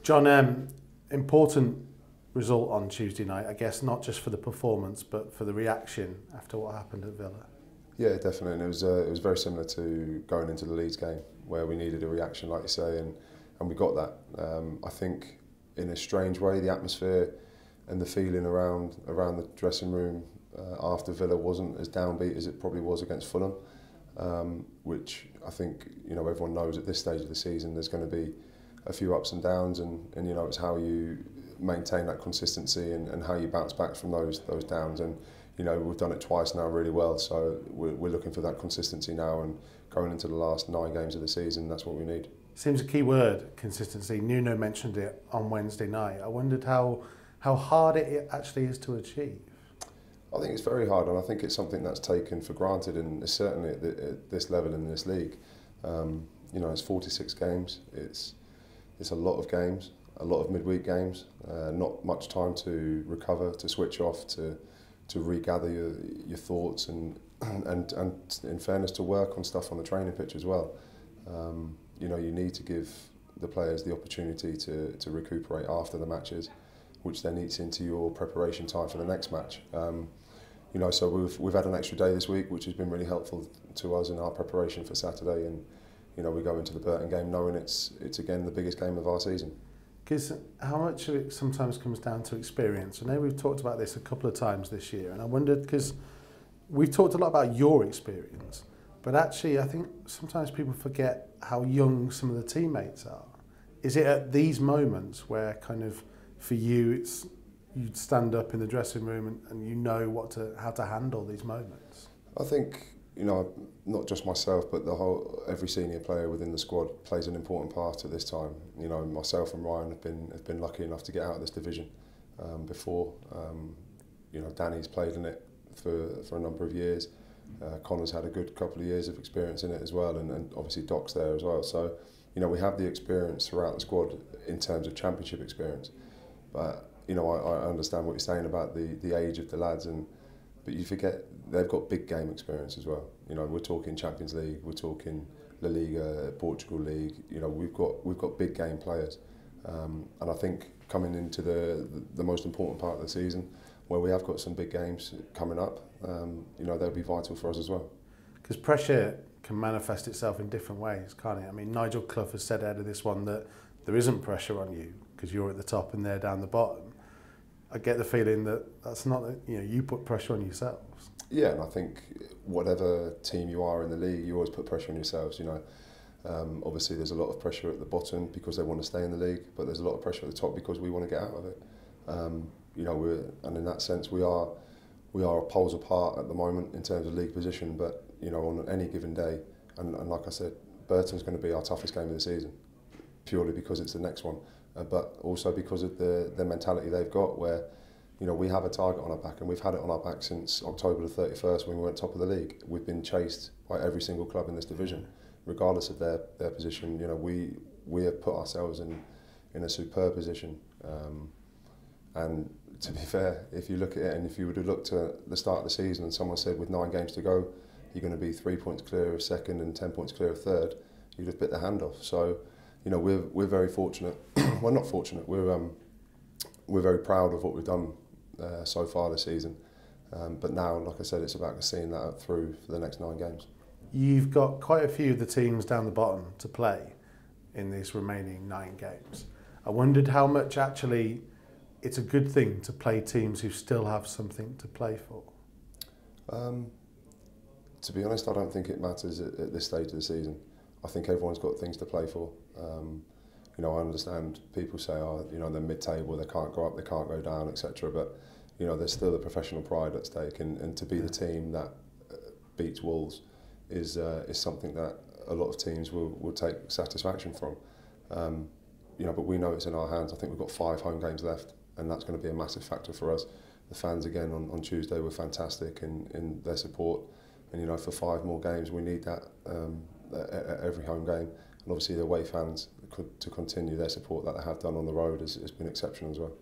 John, important result on Tuesday night, I guess, not just for the performance, but for the reaction after what happened at Villa. Yeah, definitely. And it was very similar to going into the Leeds game, where we needed a reaction, like you say, and we got that. I think in a strange way, the atmosphere and the feeling around the dressing room after Villa wasn't as downbeat as it probably was against Fulham, which I think everyone knows at this stage of the season there's going to be a few ups and downs, and it's how you maintain that consistency and how you bounce back from those downs. And we've done it twice now really well, so we're looking for that consistency now, and going into the last 9 games of the season, that's what we need. Seems a key word, consistency. Nuno mentioned it on Wednesday night. I wondered how hard it actually is to achieve. I think it's very hard, and I think it's something that's taken for granted, and certainly at this level in this league. It's 46 games. It's a lot of games, a lot of midweek games. Not much time to recover, to switch off, to regather your thoughts, and in fairness, to work on stuff on the training pitch as well. You need to give the players the opportunity to recuperate after the matches, which then eats into your preparation time for the next match. So we've had an extra day this week, which has been really helpful to us in our preparation for Saturday, and we go into the Burton game knowing it's again the biggest game of our season. Because how much of it sometimes comes down to experience? I know we've talked about this a couple of times this year, and I wondered, because we've talked a lot about your experience, but actually I think sometimes people forget how young some of the teammates are. Is it at these moments where kind of for you you'd stand up in the dressing room and you know how to handle these moments? I think not just myself, but every senior player within the squad plays an important part at this time. Myself and Ryan have been lucky enough to get out of this division before. Danny's played in it for a number of years. Connor's had a good couple of years of experience in it as well, and obviously Doc's there as well. So we have the experience throughout the squad in terms of championship experience. But I understand what you're saying about the age of the lads, but you forget they've got big game experience as well. We're talking Champions League, we're talking La Liga, Portugal League. We've got big game players, and I think coming into the most important part of the season, where we have got some big games coming up, they'll be vital for us as well. Because pressure can manifest itself in different ways, can't it? I mean, Nigel Clough has said out of this one that there isn't pressure on you because you're at the top and they're down the bottom. I get the feeling that that's not, you put pressure on yourselves. Yeah, and I think whatever team you are in the league, you always put pressure on yourselves. Obviously there's a lot of pressure at the bottom because they want to stay in the league, but there's a lot of pressure at the top because we want to get out of it. And in that sense, we are poles apart at the moment in terms of league position. But on any given day, and like I said, Burton's going to be our toughest game of the season, purely because it's the next one. But also because of the mentality they've got, where we have a target on our back, and we've had it on our back since October the 31st when we went top of the league. We've been chased by every single club in this division, regardless of their position. We have put ourselves in a superb position, and to be fair, if you look at it, and if you would have looked at the start of the season and someone said with 9 games to go you're going to be 3 points clear of second and 10 points clear of third, you'd have bit the hand off. So we're very fortunate. Well, not fortunate. We're very proud of what we've done so far this season. But now, like I said, it's about seeing that out through for the next 9 games. You've got quite a few of the teams down the bottom to play in these remaining 9 games. I wondered how much actually it's a good thing to play teams who still have something to play for. To be honest, I don't think it matters at this stage of the season. I think everyone's got things to play for. I understand people say, they're mid-table, they can't go up, they can't go down, etc. But there's still a professional pride at stake, and to be the team that beats Wolves is something that a lot of teams will take satisfaction from. But we know it's in our hands. I think we've got 5 home games left, and that's going to be a massive factor for us. The fans again on Tuesday were fantastic in their support, and for 5 more games we need that at every home game. And obviously the away fans to continue their support that they have done on the road has been exceptional as well.